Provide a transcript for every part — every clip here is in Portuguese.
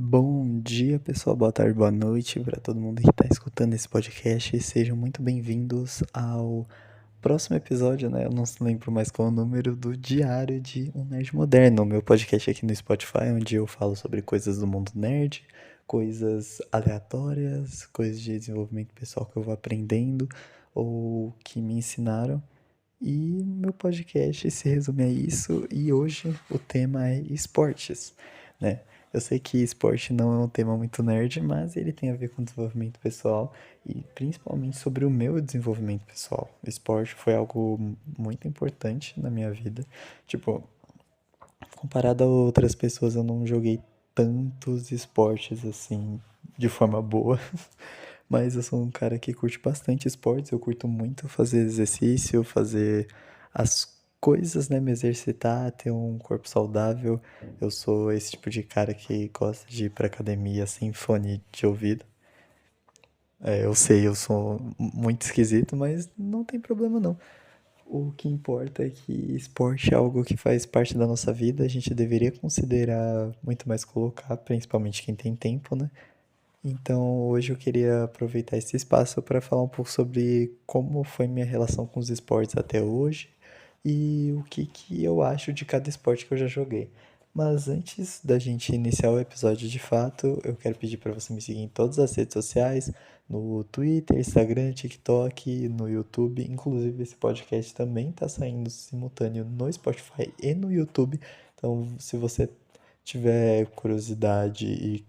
Bom dia, pessoal. Boa tarde, boa noite para todo mundo que está escutando esse podcast. E sejam muito bem-vindos ao próximo episódio, né? Eu não lembro mais qual é o número do Diário de um Nerd Moderno, o meu podcast aqui no Spotify, onde eu falo sobre coisas do mundo nerd, coisas aleatórias, coisas de desenvolvimento pessoal que eu vou aprendendo ou que me ensinaram. E meu podcast se resume a isso, e hoje o tema é esportes, né? Eu sei que esporte não é um tema muito nerd, mas ele tem a ver com desenvolvimento pessoal e principalmente sobre o meu desenvolvimento pessoal. O esporte foi algo muito importante na minha vida. Tipo, comparado a outras pessoas, eu não joguei tantos esportes assim de forma boa. Mas eu sou um cara que curte bastante esportes, eu curto muito fazer exercício, fazer as coisas, né, me exercitar, ter um corpo saudável. Eu sou esse tipo de cara que gosta de ir pra academia sem fone de ouvido. Eu sei, eu sou muito esquisito, mas não tem problema não. O que importa é que esporte é algo que faz parte da nossa vida, a gente deveria considerar muito mais colocar, principalmente quem tem tempo, né? Então, hoje eu queria aproveitar esse espaço para falar um pouco sobre como foi minha relação com os esportes até hoje e o que eu acho de cada esporte que eu já joguei. Mas antes da gente iniciar o episódio de fato, eu quero pedir para você me seguir em todas as redes sociais, no Twitter, Instagram, TikTok, no YouTube. Inclusive, esse podcast também está saindo simultâneo no Spotify e no YouTube. Então, se você tiver curiosidade e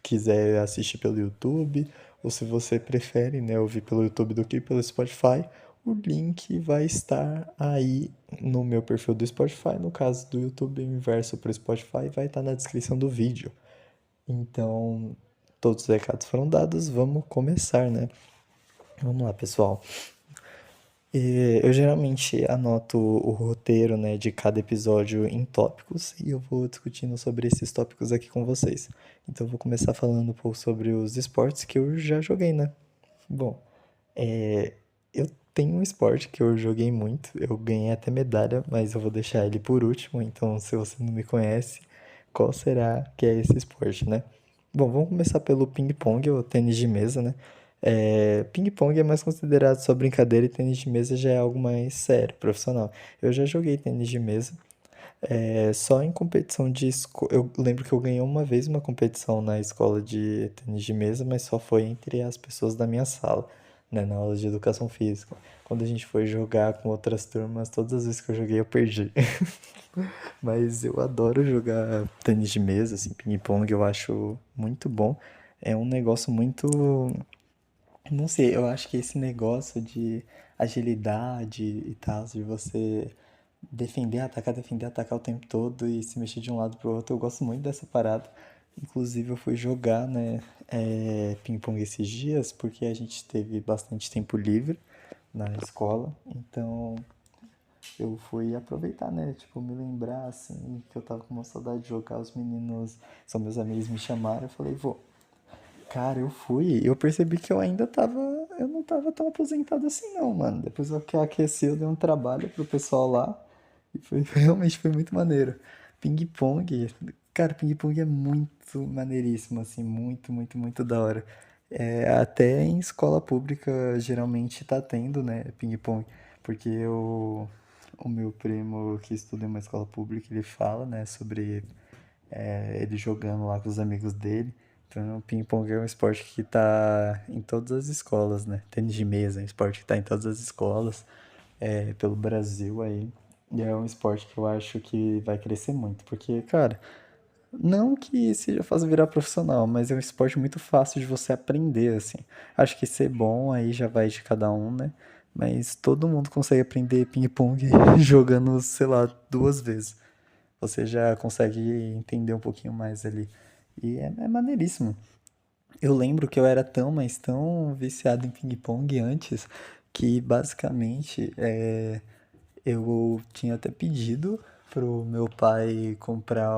quiser assistir pelo YouTube, ou se você prefere, né, ouvir pelo YouTube do que pelo Spotify, o link vai estar aí no meu perfil do Spotify. No caso do YouTube, o inverso para o Spotify vai estar na descrição do vídeo. Então, todos os recados foram dados, vamos começar, né? Vamos lá, pessoal. Eu geralmente anoto o roteiro, né, de cada episódio em tópicos e eu vou discutindo sobre esses tópicos aqui com vocês. Então, eu vou começar falando um pouco sobre os esportes que eu já joguei, né? Bom, eu tenho um esporte que eu joguei muito, eu ganhei até medalha, mas eu vou deixar ele por último. Então, se você não me conhece, qual será que é esse esporte, né? Bom, vamos começar pelo ping-pong, ou tênis de mesa, né? Ping-pong é mais considerado só brincadeira e tênis de mesa já é algo mais sério, profissional. Eu já joguei tênis de mesa, só em competição de eu lembro que eu ganhei uma vez uma competição na escola de tênis de mesa, mas só foi entre as pessoas da minha sala, né, na aula de educação física. Quando a gente foi jogar com outras turmas, todas as vezes que eu joguei eu perdi. Mas eu adoro jogar tênis de mesa, assim, ping-pong, eu acho muito bom. É um negócio muito, não sei, eu acho que esse negócio de agilidade e tal, de você defender, atacar o tempo todo e se mexer de um lado pro outro, eu gosto muito dessa parada. Inclusive, eu fui jogar, né, ping-pong esses dias, porque a gente teve bastante tempo livre na escola, então eu fui aproveitar, né, tipo, me lembrar, assim, que eu tava com uma saudade de jogar, os meninos, são meus amigos, me chamaram, eu falei, vou. Cara, eu fui, eu percebi que eu não tava tão aposentado assim não, mano. Depois que eu aqueci, eu dei um trabalho pro pessoal lá e foi, realmente foi muito maneiro. Ping-pong, cara, ping-pong é muito maneiríssimo, assim, muito da hora. Até em escola pública geralmente tá tendo, né, ping-pong, porque o meu primo que estuda em uma escola pública, ele fala, né, sobre ele jogando lá com os amigos dele. Então, o ping-pong é um esporte que tá em todas as escolas, né? Tênis de mesa é um esporte que tá em todas as escolas, pelo Brasil aí. E é um esporte que eu acho que vai crescer muito, porque, cara, não que seja fácil virar profissional, mas é um esporte muito fácil de você aprender, assim. Acho que ser bom aí já vai de cada um, né? Mas todo mundo consegue aprender ping-pong jogando, sei lá, duas vezes. Você já consegue entender um pouquinho mais ali. E é maneiríssimo. Eu lembro que eu era tão, mas tão viciado em ping-pong antes que basicamente eu tinha até pedido pro meu pai comprar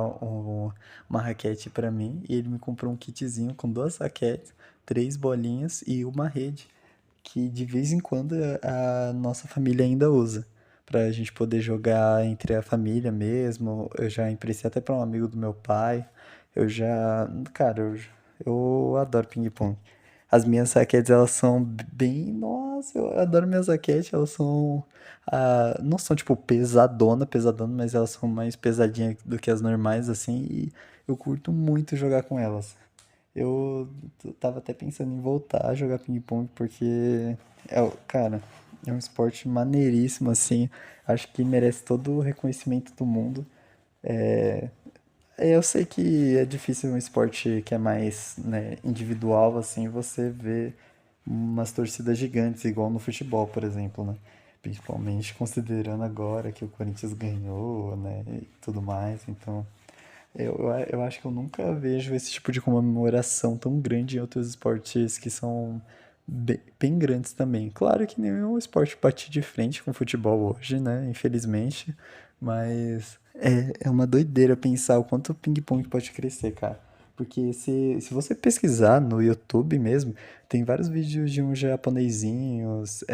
uma raquete pra mim e ele me comprou um kitzinho com duas raquetes, três bolinhas e uma rede que de vez em quando a nossa família ainda usa pra gente poder jogar entre a família mesmo. Eu já emprestei até pra um amigo do meu pai. Eu já, cara, eu adoro ping-pong. As minhas raquetes, elas são bem. Nossa, eu adoro minhas raquetes. Elas são. Não são, tipo, pesadona, mas elas são mais pesadinhas do que as normais, assim. E eu curto muito jogar com elas. Eu tava até pensando em voltar a jogar ping-pong, porque, cara, é um esporte maneiríssimo, assim. Acho que merece todo o reconhecimento do mundo. Eu sei que é difícil um esporte que é mais, né, individual, assim, você vê umas torcidas gigantes, igual no futebol, por exemplo, né? Principalmente considerando agora que o Corinthians ganhou, né, e tudo mais. Então, eu acho que eu nunca vejo esse tipo de comemoração tão grande em outros esportes que são bem grandes também. Claro que nenhum esporte bate de frente com o futebol hoje, né? Infelizmente. Mas é uma doideira pensar o quanto o ping-pong pode crescer, cara. Porque se você pesquisar no YouTube mesmo, tem vários vídeos de uns japonesinhos,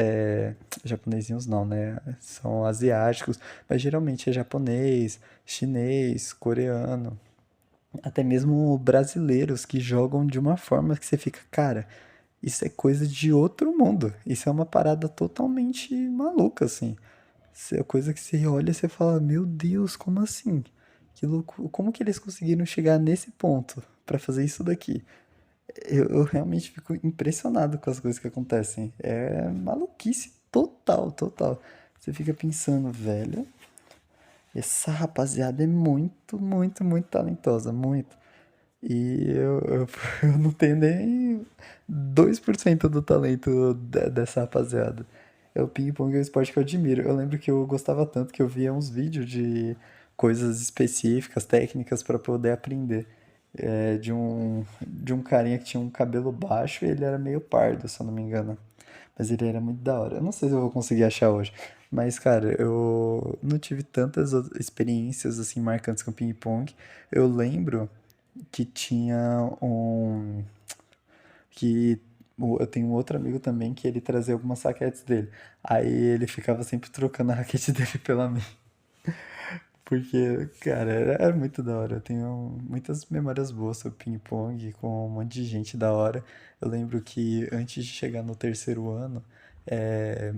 japonesinhos não, né? São asiáticos, mas geralmente é japonês, chinês, coreano, até mesmo brasileiros que jogam de uma forma que você fica, cara, isso é coisa de outro mundo. Isso é uma parada totalmente maluca, assim. Isso é coisa que você olha e você fala, meu Deus, como assim? Que louco, como que eles conseguiram chegar nesse ponto pra fazer isso daqui? Eu realmente fico impressionado com as coisas que acontecem. É maluquice total, total. Você fica pensando, velho, essa rapaziada é muito, muito, muito talentosa, muito. E eu não tenho nem 2% do talento dessa rapaziada. O ping-pong é um esporte que eu admiro. Eu lembro que eu gostava tanto que eu via uns vídeos de coisas específicas, técnicas para poder aprender. De um carinha que tinha um cabelo baixo e ele era meio pardo, se eu não me engano. Mas ele era muito da hora. Eu não sei se eu vou conseguir achar hoje. Mas, cara, eu não tive tantas experiências assim marcantes com ping-pong. Eu lembro que tinha um. Que eu tenho um outro amigo também que ele trazia algumas raquetes dele. Aí ele ficava sempre trocando a raquete dele pela minha. Porque, cara, era muito da hora. Eu tenho muitas memórias boas sobre ping-pong com um monte de gente da hora. Eu lembro que antes de chegar no terceiro ano,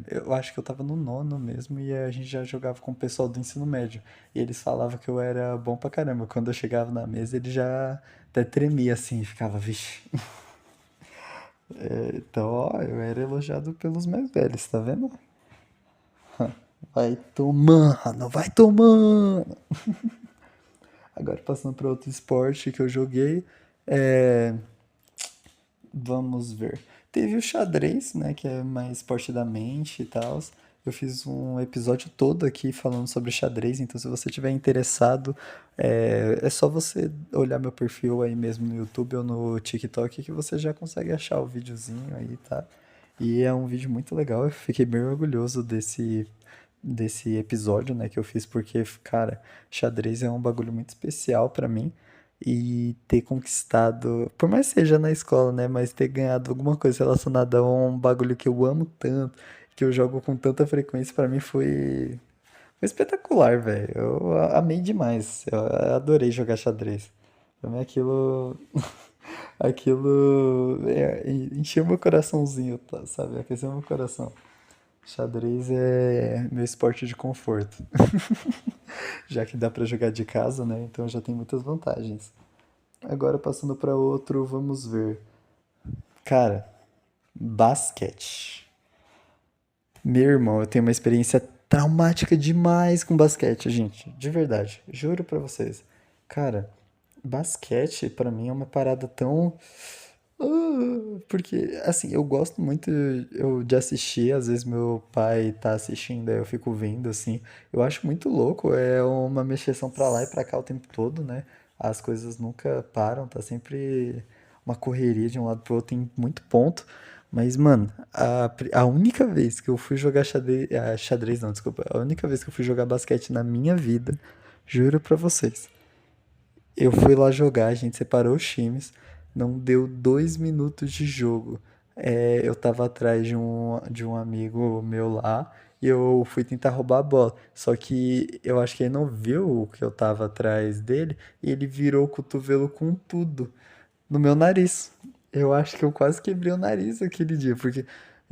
eu acho que eu tava no nono mesmo e a gente já jogava com o pessoal do ensino médio. E eles falavam que eu era bom pra caramba. Quando eu chegava na mesa, ele já até tremia assim e ficava, vixe. Então, ó, eu era elogiado pelos mais velhos, tá vendo? Vai tomando, vai tomando. Agora passando para outro esporte que eu joguei, é, vamos ver. Teve o xadrez, né, que é mais esporte da mente e tal. Eu fiz um episódio todo aqui falando sobre xadrez, então se você tiver interessado, é só você olhar meu perfil aí mesmo no YouTube ou no TikTok que você já consegue achar o videozinho aí, tá? E é um vídeo muito legal, eu fiquei bem orgulhoso desse episódio, né, que eu fiz, porque, cara, xadrez é um bagulho muito especial pra mim. E ter conquistado, por mais que seja na escola, né, mas ter ganhado alguma coisa relacionada a um bagulho que eu amo tanto, que eu jogo com tanta frequência, pra mim foi espetacular, velho. Eu amei demais. Eu adorei jogar xadrez. Pra mim aquilo encheu meu coraçãozinho, tá, sabe? Aqueceu meu coração. Xadrez é meu esporte de conforto. Já que dá pra jogar de casa, né? Então já tem muitas vantagens. Agora passando pra outro, vamos ver. Cara, basquete. Meu irmão, eu tenho uma experiência traumática demais com basquete, gente. De verdade, juro pra vocês. Cara, basquete pra mim é uma parada tão. Porque, assim, eu gosto muito de assistir, às vezes meu pai tá assistindo, aí eu fico vendo, assim. Eu acho muito louco, é uma mexeção pra lá e pra cá o tempo todo, né? As coisas nunca param, tá sempre uma correria de um lado pro outro, tem muito ponto. Mas, mano, a única vez que eu fui jogar xadrez não, desculpa, a única vez que eu fui jogar basquete na minha vida, juro pra vocês, eu fui lá jogar, a gente separou os times, não deu 2 minutos de jogo. Eu tava atrás de um amigo meu lá e eu fui tentar roubar a bola. Só que eu acho que ele não viu que eu tava atrás dele e ele virou o cotovelo com tudo no meu nariz. Eu acho que eu quase quebrei o nariz aquele dia, porque,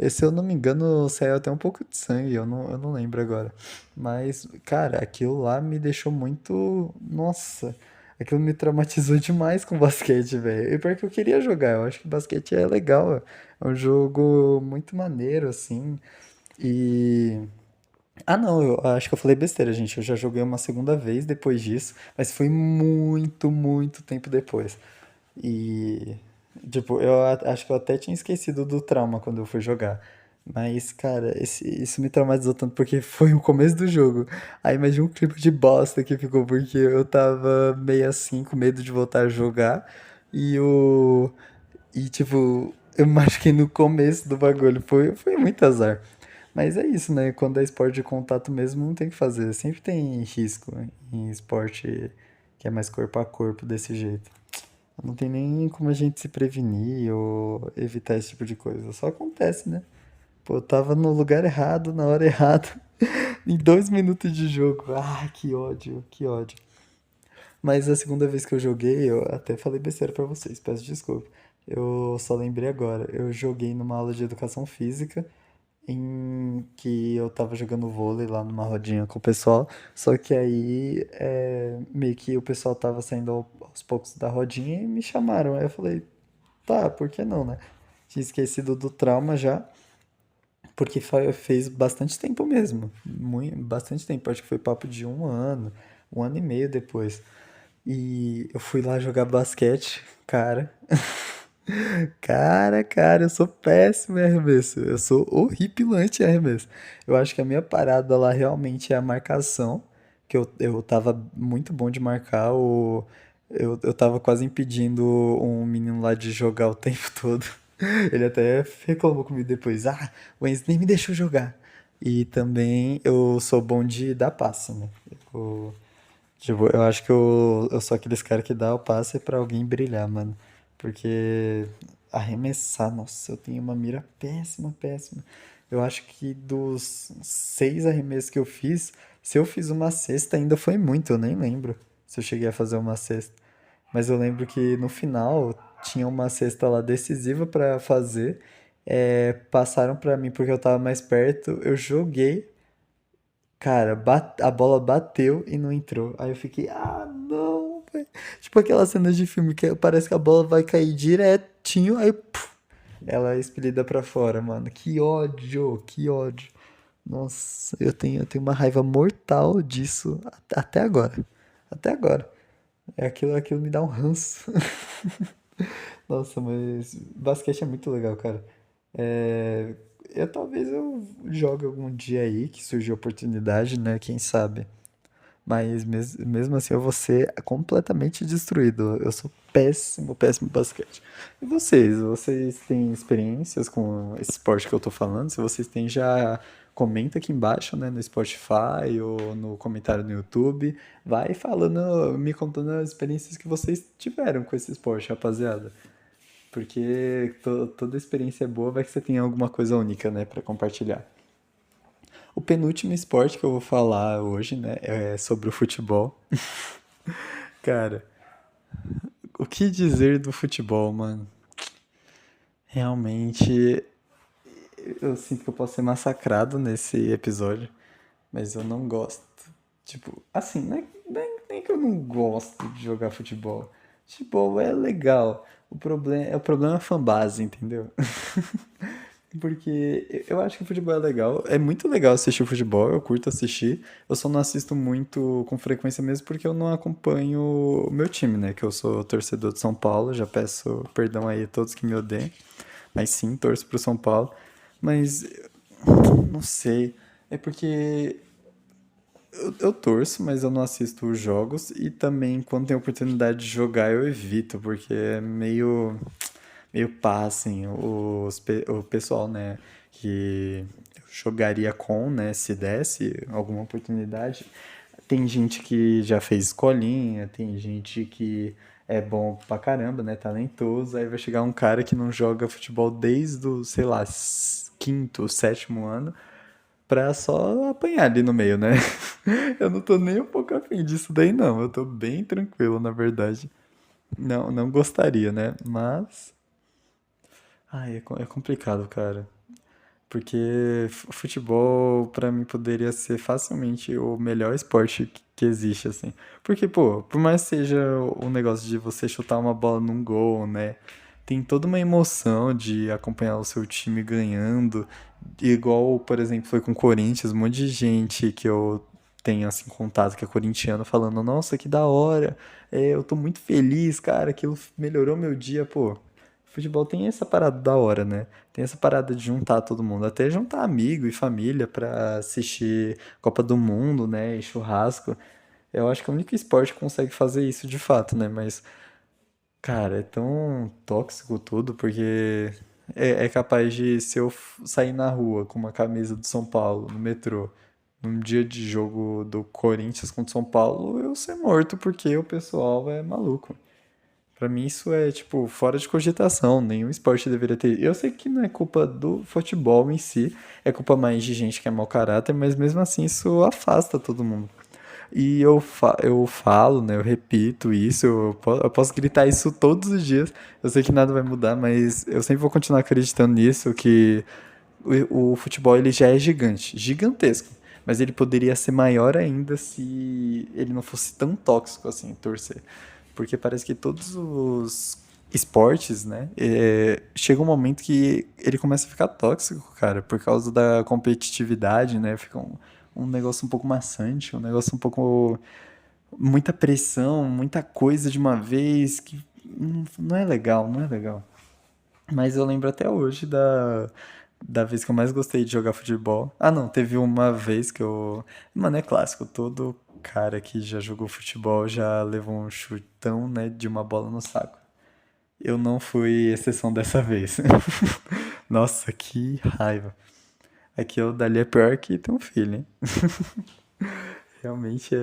se eu não me engano, saiu até um pouco de sangue, eu não lembro agora. Mas, cara, aquilo lá me deixou muito. Nossa, aquilo me traumatizou demais com basquete, velho. E pior que eu queria jogar, eu acho que basquete é legal, é um jogo muito maneiro, assim. E. Ah, não, eu acho que eu falei besteira, gente. Eu já joguei uma segunda vez depois disso, mas foi muito, muito tempo depois. E, tipo, acho que eu até tinha esquecido do trauma quando eu fui jogar. Mas, cara, isso me traumatizou tanto porque foi o começo do jogo. Aí imagina um clima de bosta que ficou, porque eu tava meio assim, com medo de voltar a jogar. E o. E, tipo, eu me machuquei no começo do bagulho. Foi muito azar. Mas é isso, né? Quando é esporte de contato mesmo, não tem o que fazer. Sempre tem risco, né, em esporte que é mais corpo a corpo desse jeito. Não tem nem como a gente se prevenir ou evitar esse tipo de coisa. Só acontece, né? Pô, eu tava no lugar errado, na hora errada, em 2 minutos de jogo. Ah, que ódio, que ódio. Mas a segunda vez que eu joguei, eu até falei besteira pra vocês, peço desculpa. Eu só lembrei agora. Eu joguei numa aula de educação física em que eu tava jogando vôlei lá numa rodinha com o pessoal, só que aí meio que o pessoal tava saindo aos poucos da rodinha e me chamaram. Aí eu falei, tá, por que não, né? Tinha esquecido do trauma já, porque fez bastante tempo mesmo, muito, bastante tempo, acho que foi papo de um ano e meio depois. E eu fui lá jogar basquete, cara. Cara, eu sou péssimo em arremesso. Eu sou horripilante em arremesso. Eu acho que a minha parada lá realmente é a marcação, que eu tava muito bom de marcar. Eu tava quase impedindo um menino lá de jogar o tempo todo. Ele até reclamou comigo depois. Ah, o Enzo nem me deixou jogar. E também eu sou bom de dar passe, né? Eu, tipo, eu acho que eu sou aqueles caras que dá o passe pra alguém brilhar, mano. Porque arremessar, nossa, eu tenho uma mira péssima, péssima. Eu acho que dos 6 arremessos que eu fiz, se eu fiz uma cesta ainda foi muito, eu nem lembro se eu cheguei a fazer uma cesta. Mas eu lembro que no final tinha uma cesta lá decisiva pra fazer. Passaram pra mim porque eu tava mais perto, eu joguei. Cara, a bola bateu e não entrou. Aí eu fiquei, ah, não, velho. Tipo aquelas cenas de filme que parece que a bola vai cair direitinho, aí puf, ela é expelida pra fora, mano. Que ódio, que ódio. Nossa, eu tenho uma raiva mortal disso até agora. Até agora. Aquilo me dá um ranço. Nossa, mas basquete é muito legal, cara. É, talvez eu jogue algum dia aí que surgiu a oportunidade, né? Quem sabe? Mas mesmo assim eu vou ser completamente destruído. Eu sou péssimo, péssimo em basquete. E vocês? Vocês têm experiências com esse esporte que eu tô falando? Se vocês têm, já comenta aqui embaixo, né, no Spotify ou no comentário no YouTube. Vai falando, me contando as experiências que vocês tiveram com esse esporte, rapaziada. Porque toda experiência é boa, vai que você tem alguma coisa única, né, pra compartilhar. O penúltimo esporte que eu vou falar hoje, né, é sobre o futebol. Cara, o que dizer do futebol, mano? Realmente, eu sinto que eu posso ser massacrado nesse episódio, mas eu não gosto. Tipo, assim, nem que eu não gosto de jogar futebol. Futebol é legal. O problema é a fanbase, entendeu? Porque eu acho que o futebol é legal. É muito legal assistir futebol, eu curto assistir. Eu só não assisto muito com frequência mesmo porque eu não acompanho o meu time, né? Que eu sou torcedor de São Paulo, já peço perdão aí a todos que me odeiam. Mas sim, torço pro São Paulo. Mas não sei. É porque eu torço, mas eu não assisto os jogos. E também, quando tem oportunidade de jogar, eu evito, porque é meio pá, assim, o pessoal, né, que eu jogaria com, né, se desse alguma oportunidade. Tem gente que já fez escolinha, tem gente que é bom pra caramba, né, talentoso, aí vai chegar um cara que não joga futebol desde o, sei lá, quinto, sétimo ano, pra só apanhar ali no meio, né? Eu não tô nem um pouco afim disso daí, não. Eu tô bem tranquilo, na verdade. Não, não gostaria, né? Mas. Ai, é complicado, cara. Porque futebol, pra mim, poderia ser facilmente o melhor esporte que existe, assim. Porque, pô, por mais que seja o negócio de você chutar uma bola num gol, né? Tem toda uma emoção de acompanhar o seu time ganhando. Igual, por exemplo, foi com o Corinthians, um monte de gente que eu tenho, assim, contato que é corintiano, falando, nossa, que da hora, eu tô muito feliz, cara, aquilo melhorou meu dia, pô. Futebol tem essa parada da hora, né? Tem essa parada de juntar todo mundo, até juntar amigo e família pra assistir Copa do Mundo, né? E churrasco. Eu acho que é o único esporte que consegue fazer isso de fato, né? Mas, cara, é tão tóxico tudo, porque é capaz de, se eu sair na rua com uma camisa do São Paulo, no metrô, num dia de jogo do Corinthians contra o São Paulo, eu ser morto porque o pessoal é maluco. Pra mim isso é, tipo, fora de cogitação, nenhum esporte deveria ter. Eu sei que não é culpa do futebol em si, é culpa mais de gente que é mau caráter, mas mesmo assim isso afasta todo mundo. E eu falo, né, eu repito isso, eu posso gritar isso todos os dias, eu sei que nada vai mudar, mas eu sempre vou continuar acreditando nisso, que o futebol ele já é gigante, gigantesco. Mas ele poderia ser maior ainda se ele não fosse tão tóxico assim, torcer. Porque parece que todos os esportes, né? Chega um momento que ele começa a ficar tóxico, cara, por causa da competitividade, né? Fica um negócio um pouco maçante, um negócio um pouco. Muita pressão, muita coisa de uma vez que não é legal, não é legal. Mas eu lembro até hoje da vez que eu mais gostei de jogar futebol. Ah, não, teve uma vez que eu. Mano, é clássico, todo cara que já jogou futebol já levou um chutão, né, de uma bola no saco. Eu não fui exceção dessa vez. Nossa, que raiva. Aquilo dali é pior que ter um filho, hein? Realmente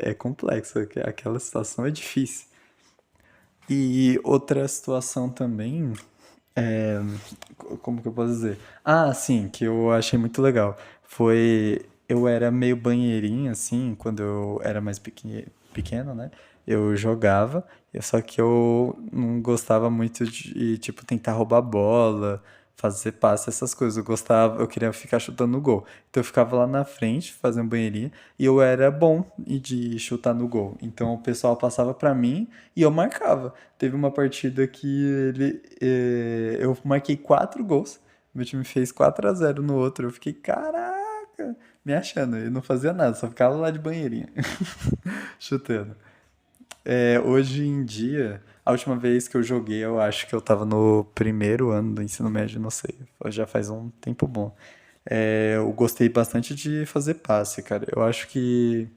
é complexo. Aquela situação é difícil. E outra situação também, é, como que eu posso dizer? Ah, sim, que eu achei muito legal. Foi, eu era meio banheirinho, assim, quando eu era mais pequeno, né? Eu jogava, só que eu não gostava muito de, tipo, tentar roubar bola, fazer passe, essas coisas. Eu gostava, eu queria ficar chutando no gol. Então eu ficava lá na frente, fazendo banheirinho, e eu era bom de chutar no gol. Então o pessoal passava pra mim e eu marcava. Teve uma partida que eu marquei 4 gols. Meu time fez 4-0 no outro. Eu fiquei, caraca, me achando. Eu não fazia nada, só ficava lá de banheirinha, chutando. Hoje em dia, a última vez que eu joguei, eu acho que eu tava no primeiro ano do ensino médio, não sei. Já faz um tempo bom. Eu gostei bastante de fazer passe, cara. Eu acho que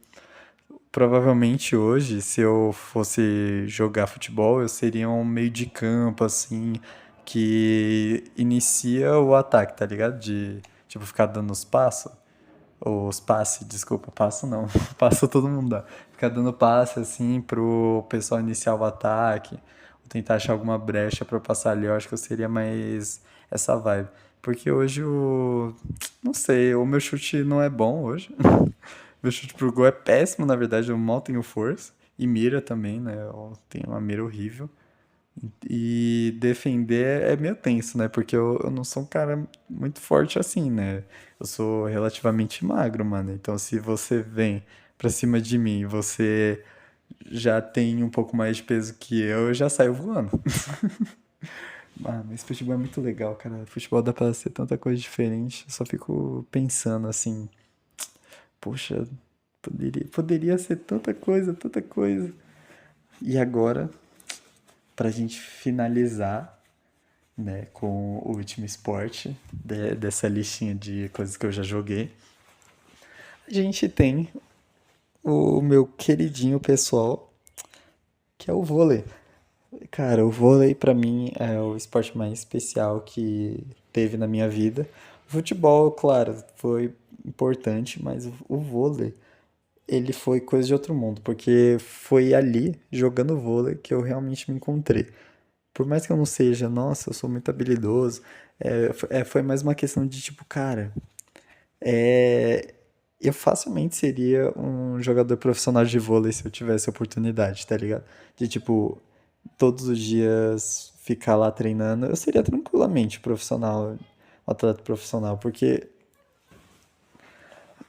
provavelmente hoje, se eu fosse jogar futebol, eu seria um meio de campo, assim, que inicia o ataque, tá ligado? De, tipo, ficar dando os passos. Os passes, desculpa, passo não. Passo todo mundo dá. Ficar dando passe, assim, pro pessoal iniciar o ataque. Ou tentar achar alguma brecha pra eu passar ali. Eu acho que eu seria mais essa vibe. Porque hoje o. Não sei, o meu chute não é bom hoje. Meu chute pro gol é péssimo, na verdade, eu mal tenho força. E mira também, né? Eu tenho uma mira horrível. E defender é meio tenso, né? Porque eu não sou um cara muito forte assim, né? Eu sou relativamente magro, mano. Então se você vem pra cima de mim e você já tem um pouco mais de peso que eu já saio voando. Mano, esse futebol é muito legal, cara. Futebol dá pra ser tanta coisa diferente. Eu só fico pensando assim, poxa, poderia ser tanta coisa, tanta coisa. E agora, pra gente finalizar, né, com o último esporte dessa listinha de coisas que eu já joguei, a gente tem o meu queridinho pessoal, que é o vôlei. Cara, o vôlei pra mim é o esporte mais especial que teve na minha vida. O futebol, claro, foi importante, mas o vôlei ele foi coisa de outro mundo, porque foi ali, jogando vôlei, que eu realmente me encontrei. Por mais que eu não seja, nossa, eu sou muito habilidoso, foi mais uma questão de tipo, cara, É, eu facilmente seria um jogador profissional de vôlei se eu tivesse oportunidade, tá ligado? De tipo, todos os dias ficar lá treinando, eu seria tranquilamente profissional, um atleta profissional, porque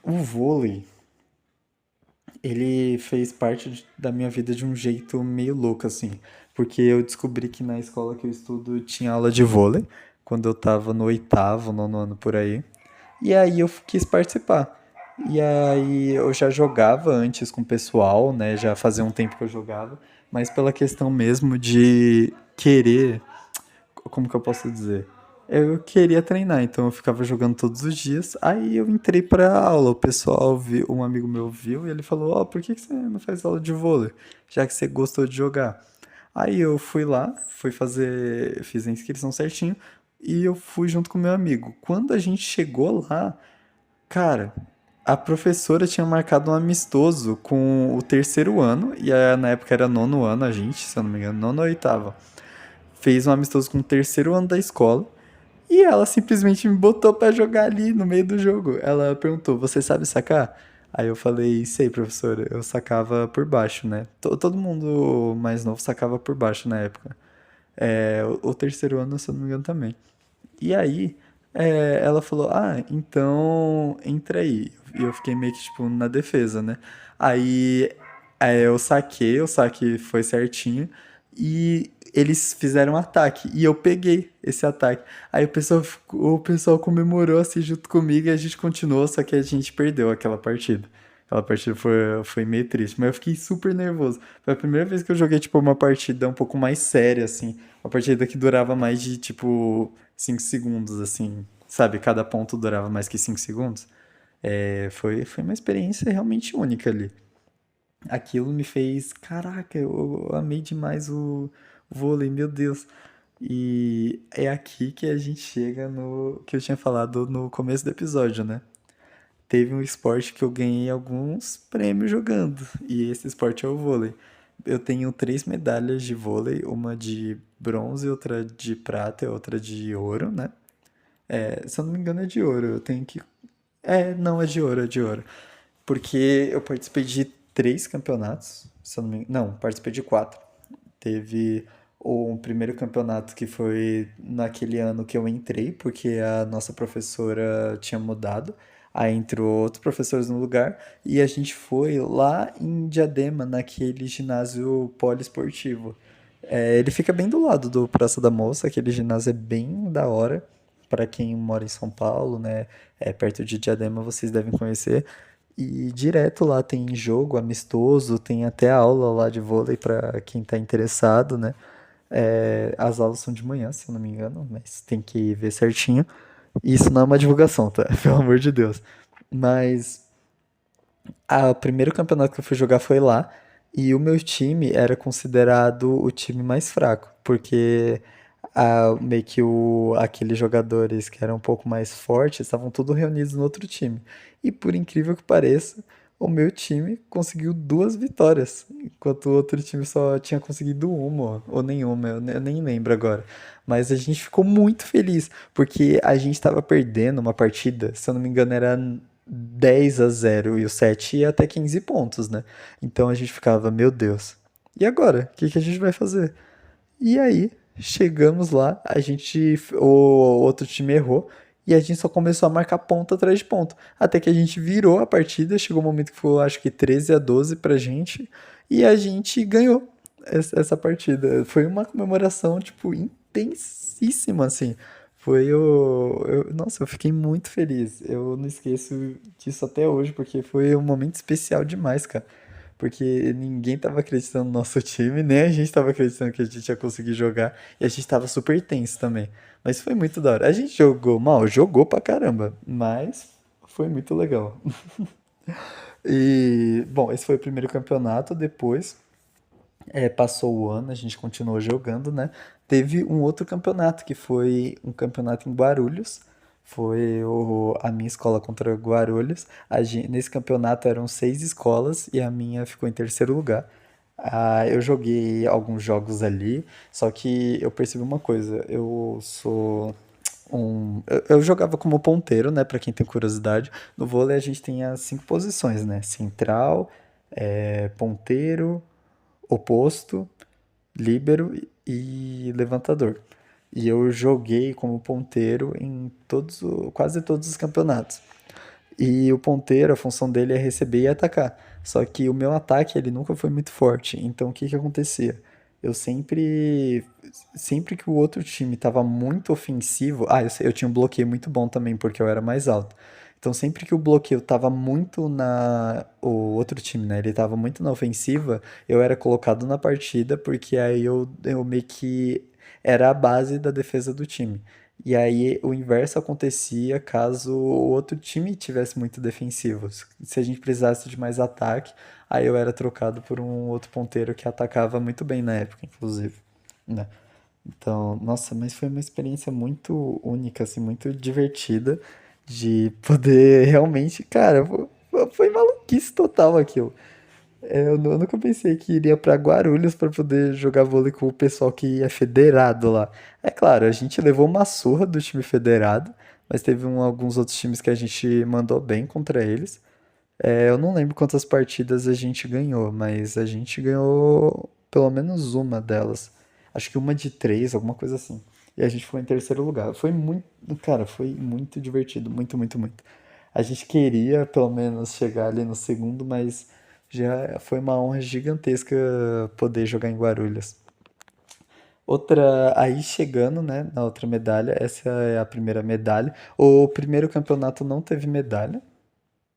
o vôlei, ele fez parte da minha vida de um jeito meio louco, assim. Porque eu descobri que na escola que eu estudo tinha aula de vôlei, quando eu tava no oitavo, nono ano por aí. E aí eu quis participar. E aí eu já jogava antes com o pessoal, né? Já fazia um tempo que eu jogava, mas pela questão mesmo de querer, como que eu posso dizer? Eu queria treinar, então eu ficava jogando todos os dias. Aí eu entrei pra aula, o pessoal viu, um amigo meu viu e ele falou: "Ó, por que que você não faz aula de vôlei? Já que você gostou de jogar". Aí eu fui lá, fui fazer, fiz a inscrição certinho e eu fui junto com meu amigo. Quando a gente chegou lá, cara, a professora tinha marcado um amistoso com o terceiro ano, e na época era nono ano, a gente, se eu não me engano, nono ou oitava. Fez um amistoso com o terceiro ano da escola, e ela simplesmente me botou pra jogar ali no meio do jogo. Ela perguntou: "Você sabe sacar?" Aí eu falei: "Sei, professora." Eu sacava por baixo, né? Todo mundo mais novo sacava por baixo na época. É, o terceiro ano, se eu não me engano, também. E aí, ela falou: "Ah, então entra aí." E eu fiquei meio que, tipo, na defesa, né? Aí, eu saquei, o saque foi certinho. E eles fizeram um ataque. E eu peguei esse ataque. Aí o pessoal comemorou assim junto comigo e a gente continuou, só que a gente perdeu aquela partida. Aquela partida foi meio triste, mas eu fiquei super nervoso. Foi a primeira vez que eu joguei, tipo, uma partida um pouco mais séria, assim. Uma partida que durava mais de, tipo, 5 segundos, assim. Sabe? Cada ponto durava mais que 5 segundos. Foi uma experiência realmente única ali. Aquilo me fez. Caraca, eu amei demais o vôlei, meu Deus. E é aqui que a gente chega no que eu tinha falado no começo do episódio, né? Teve um esporte que eu ganhei alguns prêmios jogando, e esse esporte é o vôlei. Eu tenho três medalhas de vôlei, uma de bronze, outra de prata e outra de ouro, né? Se eu não me engano é de ouro, eu tenho que... não, é de ouro, é de ouro. Porque eu participei de três campeonatos, se eu não me... Não, participei de quatro. Teve o primeiro campeonato que foi naquele ano que eu entrei, porque a nossa professora tinha mudado. Aí entrou outros professores no lugar e a gente foi lá em Diadema, naquele ginásio poliesportivo. Ele fica bem do lado do Praça da Moça, aquele ginásio é bem da hora. Para quem mora em São Paulo, né, perto de Diadema, vocês devem conhecer. E direto lá tem jogo amistoso, tem até aula lá de vôlei para quem tá interessado, né? As aulas são de manhã, se eu não me engano, mas tem que ver certinho. Isso não é uma divulgação, tá? Pelo amor de Deus. Mas o primeiro campeonato que eu fui jogar foi lá, e o meu time era considerado o time mais fraco, porque meio que aqueles jogadores que eram um pouco mais fortes estavam todos reunidos no outro time. E por incrível que pareça, o meu time conseguiu duas vitórias, enquanto o outro time só tinha conseguido uma, ou nenhuma, eu nem lembro agora. Mas a gente ficou muito feliz, porque a gente estava perdendo uma partida, se eu não me engano, era 10-0 e o 7 ia até 15 pontos, né? Então a gente ficava, meu Deus, e agora? O que que a gente vai fazer? E aí, chegamos lá, o outro time errou e a gente só começou a marcar ponto atrás de ponto. Até que a gente virou a partida, chegou um momento que foi, acho que 13-12 pra gente, e a gente ganhou essa partida. Foi uma comemoração, tipo, intensíssima, assim. Nossa, eu fiquei muito feliz. Eu não esqueço disso até hoje, porque foi um momento especial demais, cara. Porque ninguém tava acreditando no nosso time, nem a gente tava acreditando que a gente ia conseguir jogar. E a gente tava super tenso também. Mas foi muito da hora. A gente jogou mal, jogou pra caramba. Mas foi muito legal. E, bom, esse foi o primeiro campeonato. Depois, passou o ano, a gente continuou jogando, né? Teve um outro campeonato, que foi um campeonato em Guarulhos. Foi a minha escola contra Guarulhos. Nesse campeonato eram seis escolas e a minha ficou em terceiro lugar. Eu joguei alguns jogos ali, só que eu percebi uma coisa, eu sou Eu jogava como ponteiro, né? Pra quem tem curiosidade. No vôlei a gente tem as 5 posições, né? Central, ponteiro, oposto, líbero e levantador. E eu joguei como ponteiro em quase todos os campeonatos. E o ponteiro, a função dele é receber e atacar. Só que o meu ataque, ele nunca foi muito forte. Então, o que que acontecia? Eu sempre que o outro time estava muito ofensivo, eu tinha um bloqueio muito bom também, porque eu era mais alto. Então, sempre que o bloqueio estava muito o outro time, né, ele estava muito na ofensiva, eu era colocado na partida, porque aí eu meio que era a base da defesa do time. E aí o inverso acontecia caso o outro time tivesse muito defensivo. Se a gente precisasse de mais ataque, aí eu era trocado por um outro ponteiro que atacava muito bem na época, inclusive, né? Então, nossa, mas foi uma experiência muito única, assim, muito divertida de poder realmente, cara, foi maluquice total aquilo. Eu nunca pensei que iria pra Guarulhos pra poder jogar vôlei com o pessoal que é federado lá. É claro, a gente levou uma surra do time federado, mas teve alguns outros times que a gente mandou bem contra eles. Eu não lembro quantas partidas a gente ganhou, mas a gente ganhou pelo menos uma delas. Acho que uma de três, alguma coisa assim. E a gente foi em terceiro lugar. Foi muito, cara, foi muito divertido, muito, muito, muito. A gente queria pelo menos chegar ali no segundo, mas já foi uma honra gigantesca poder jogar em Guarulhos. Aí chegando, né, na outra medalha, essa é a primeira medalha. O primeiro campeonato não teve medalha,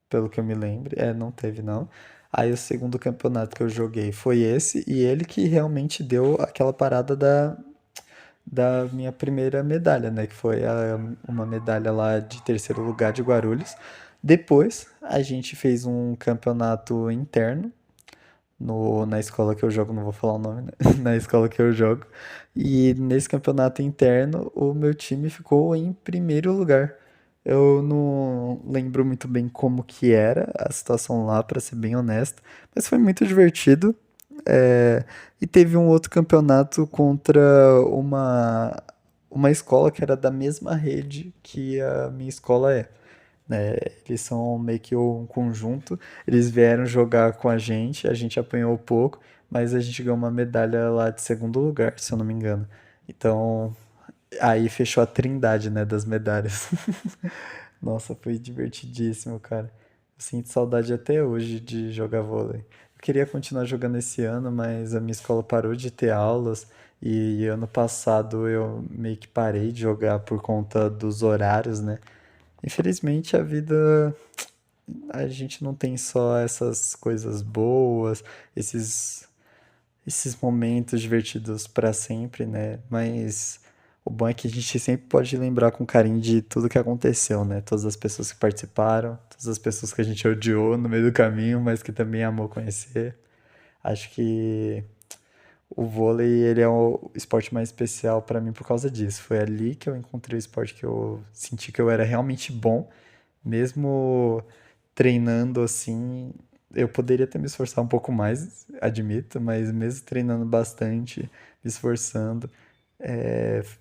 pelo que eu me lembro. Não teve não. Aí o segundo campeonato que eu joguei foi esse, e ele que realmente deu aquela parada da minha primeira medalha, né? Que foi uma medalha lá de terceiro lugar de Guarulhos. Depois a gente fez um campeonato interno na escola que eu jogo, não vou falar o nome, né? Na escola que eu jogo. E nesse campeonato interno, o meu time ficou em primeiro lugar. Eu não lembro muito bem como que era a situação lá, para ser bem honesto, mas foi muito divertido. E teve um outro campeonato contra uma escola que era da mesma rede que a minha escola é, né? Eles são meio que um conjunto. Eles vieram jogar com a gente apanhou um pouco, mas a gente ganhou uma medalha lá de segundo lugar, se eu não me engano. Então, aí fechou a trindade, né, das medalhas. Nossa, foi divertidíssimo, cara. Eu sinto saudade até hoje de jogar vôlei. Eu queria continuar jogando esse ano, mas a minha escola parou de ter aulas e ano passado eu meio que parei de jogar por conta dos horários, né? Infelizmente a vida, a gente não tem só essas coisas boas, esses momentos divertidos para sempre, né? Mas o bom é que a gente sempre pode lembrar com carinho de tudo que aconteceu, né? Todas as pessoas que participaram, todas as pessoas que a gente odiou no meio do caminho, mas que também amou conhecer. Acho que o vôlei, ele é o esporte mais especial para mim por causa disso. Foi ali que eu encontrei o esporte que eu senti que eu era realmente bom, mesmo treinando assim, eu poderia ter me esforçado um pouco mais, admito, mas mesmo treinando bastante, me esforçando,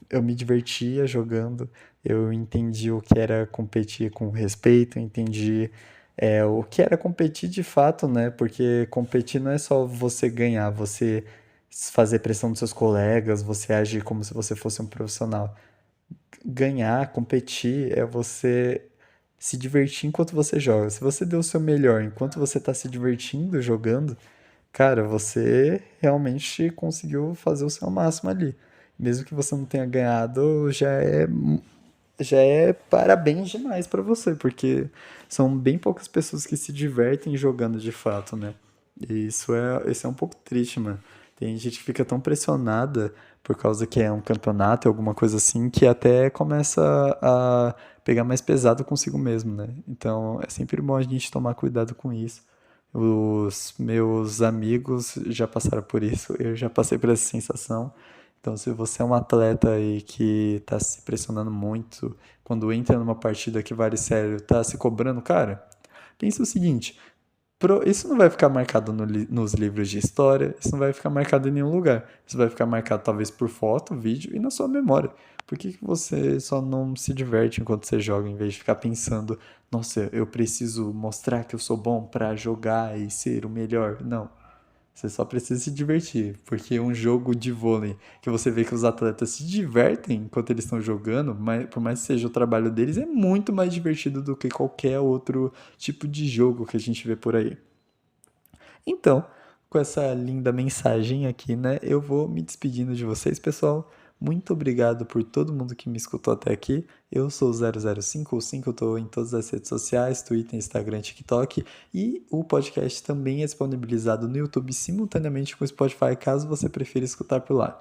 eu me divertia jogando, eu entendi o que era competir com respeito, entendi o que era competir de fato, né? Porque competir não é só você ganhar, você fazer pressão dos seus colegas, você agir como se você fosse um profissional. Ganhar, competir, é você se divertir enquanto você joga. Se você deu o seu melhor enquanto você está se divertindo jogando, cara, você realmente conseguiu fazer o seu máximo ali. Mesmo que você não tenha ganhado, já é parabéns demais pra você, porque são bem poucas pessoas que se divertem jogando de fato, né? E isso é um pouco triste, mano. Tem gente que fica tão pressionada por causa que é um campeonato, alguma coisa assim, que até começa a pegar mais pesado consigo mesmo, né? Então é sempre bom a gente tomar cuidado com isso. Os meus amigos já passaram por isso, eu já passei por essa sensação. Então, se você é um atleta aí que está se pressionando muito, quando entra numa partida que vale sério, tá se cobrando, cara, pensa o seguinte: Isso não vai ficar marcado nos livros de história, isso não vai ficar marcado em nenhum lugar. Isso vai ficar marcado talvez por foto, vídeo e na sua memória. Por que que você só não se diverte enquanto você joga, em vez de ficar pensando, nossa, eu preciso mostrar que eu sou bom pra jogar e ser o melhor? Não. Você só precisa se divertir, porque um jogo de vôlei que você vê que os atletas se divertem enquanto eles estão jogando, mas, por mais que seja o trabalho deles, é muito mais divertido do que qualquer outro tipo de jogo que a gente vê por aí. Então, com essa linda mensagem aqui, né, eu vou me despedindo de vocês, pessoal. Muito obrigado por todo mundo que me escutou até aqui. Eu sou o 005, o 5, eu estou em todas as redes sociais, Twitter, Instagram, TikTok. E o podcast também é disponibilizado no YouTube simultaneamente com o Spotify, caso você prefira escutar por lá.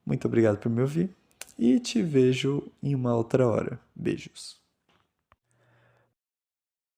Muito obrigado por me ouvir e te vejo em uma outra hora. Beijos.